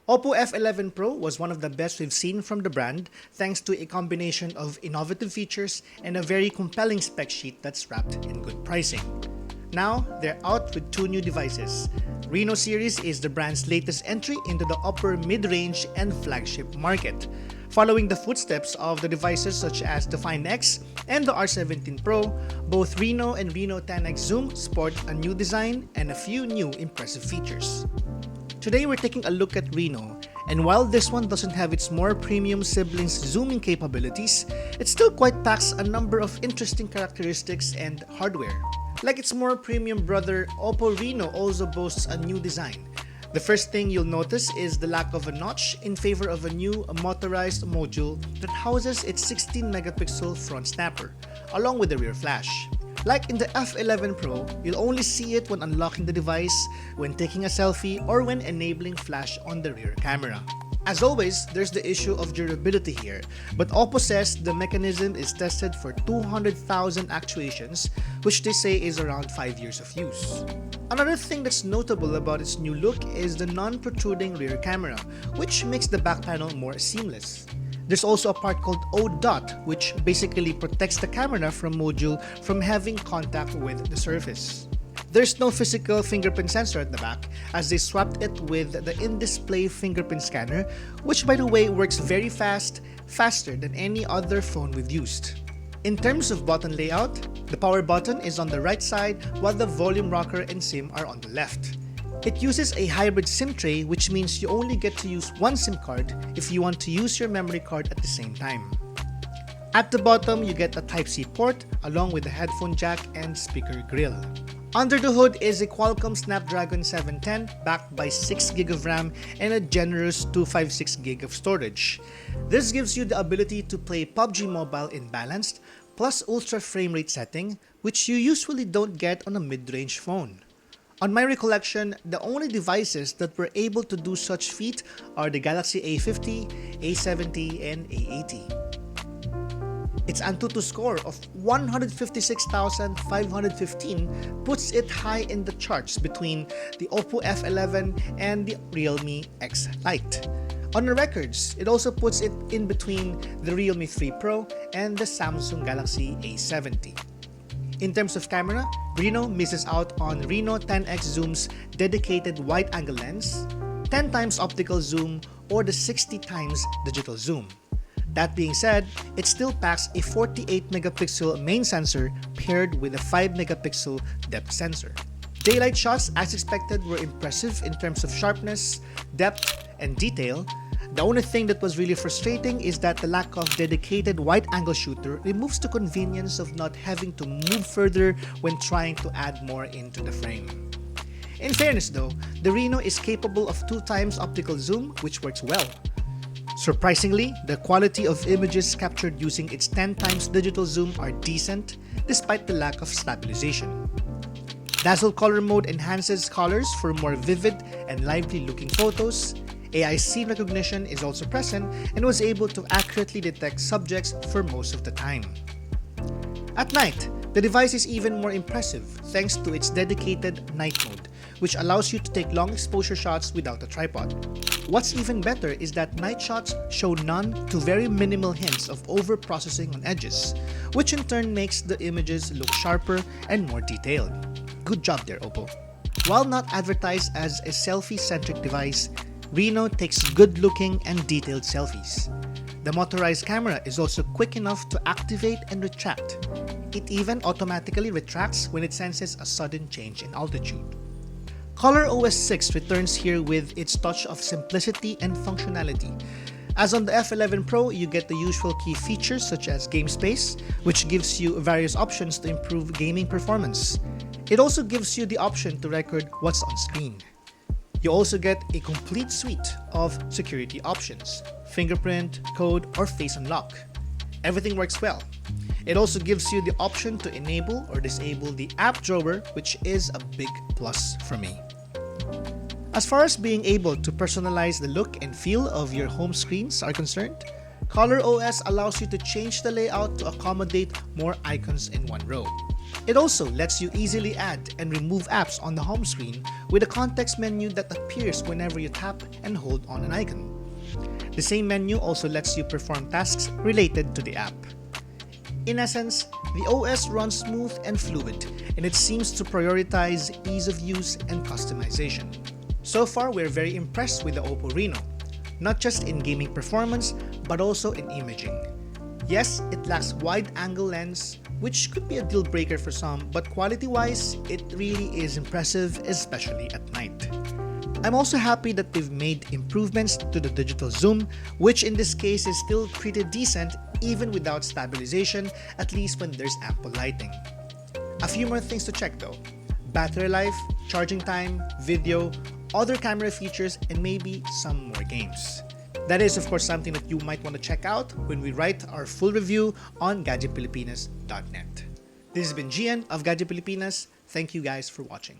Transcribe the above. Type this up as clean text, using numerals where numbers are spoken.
OPPO F11 Pro was one of the best we've seen from the brand thanks to a combination of innovative features and a very compelling spec sheet that's wrapped in good pricing. Now, they're out with two new devices. Reno series is the brand's latest entry into the upper mid-range and flagship market. Following the footsteps of the devices such as the Find X and the R17 Pro, both Reno and Reno 10X Zoom sport a new design and a few new impressive features. Today we're taking a look at Reno, and while this one doesn't have its more premium siblings zooming capabilities, it still quite packs a number of interesting characteristics and hardware. Like its more premium brother, OPPO Reno also boasts a new design. The first thing you'll notice is the lack of a notch in favor of a new motorized module that houses its 16-megapixel front snapper, along with the rear flash. Like in the F11 Pro, you'll only see it when unlocking the device, when taking a selfie, or when enabling flash on the rear camera. As always, there's the issue of durability here, but OPPO says the mechanism is tested for 200,000 actuations, which they say is around 5 years of use. Another thing that's notable about its new look is the non-protruding rear camera, which makes the back panel more seamless. There's also a part called O-Dot, which basically protects the camera module from having contact with the surface. There's no physical fingerprint sensor at the back, as they swapped it with the in-display fingerprint scanner, which by the way works very fast, faster than any other phone we've used. In terms of button layout, the power button is on the right side while the volume rocker and SIM are on the left. It uses a hybrid SIM tray, which means you only get to use one SIM card if you want to use your memory card at the same time. At the bottom, you get a Type-C port along with a headphone jack and speaker grill. Under the hood is a Qualcomm Snapdragon 710 backed by 6GB of RAM and a generous 256GB of storage. This gives you the ability to play PUBG Mobile in balanced plus ultra frame rate setting, which you usually don't get on a mid-range phone. On my recollection, the only devices that were able to do such feat are the Galaxy A50, A70, and A80. Its Antutu score of 156,515 puts it high in the charts between the OPPO F11 and the Realme X Lite. On the records, it also puts it in between the Realme 3 Pro and the Samsung Galaxy A70. In terms of camera, Reno misses out on Reno 10X Zoom's dedicated wide-angle lens, 10x optical zoom, or the 60x digital zoom. That being said, it still packs a 48-megapixel main sensor paired with a 5-megapixel depth sensor. Daylight shots, as expected, were impressive in terms of sharpness, depth, and detail. The only thing that was really frustrating is that the lack of dedicated wide-angle shooter removes the convenience of not having to move further when trying to add more into the frame. In fairness though, the Reno is capable of 2x optical zoom, which works well. Surprisingly, the quality of images captured using its 10x digital zoom are decent despite the lack of stabilization. Dazzle color mode enhances colors for more vivid and lively looking photos. AI scene recognition is also present and was able to accurately detect subjects for most of the time. At night, the device is even more impressive thanks to its dedicated night mode, which allows you to take long exposure shots without a tripod. What's even better is that night shots show none to very minimal hints of over-processing on edges, which in turn makes the images look sharper and more detailed. Good job there, OPPO. While not advertised as a selfie-centric device, Reno takes good-looking and detailed selfies. The motorized camera is also quick enough to activate and retract. It even automatically retracts when it senses a sudden change in altitude. ColorOS 6 returns here with its touch of simplicity and functionality. As on the F11 Pro, you get the usual key features such as Game Space, which gives you various options to improve gaming performance. It also gives you the option to record what's on screen. You also get a complete suite of security options, fingerprint, code, or face unlock. Everything works well. It also gives you the option to enable or disable the app drawer, which is a big plus for me. As far as being able to personalize the look and feel of your home screens are concerned, ColorOS allows you to change the layout to accommodate more icons in one row. It also lets you easily add and remove apps on the home screen with a context menu that appears whenever you tap and hold on an icon. The same menu also lets you perform tasks related to the app. In essence, the OS runs smooth and fluid, and it seems to prioritize ease of use and customization. So far, we're very impressed with the OPPO Reno, not just in gaming performance, but also in imaging. Yes, it lacks wide-angle lens, which could be a deal breaker for some, but quality-wise, it really is impressive, especially at night. I'm also happy that they've made improvements to the digital zoom, which in this case is still pretty decent even without stabilization, at least when there's ample lighting. A few more things to check though: battery life, charging time, video, other camera features, and maybe some more games. That is of course something that you might want to check out when we write our full review on gadgetpilipinas.net. This has been Gian of Gadget Pilipinas. Thank you guys for watching.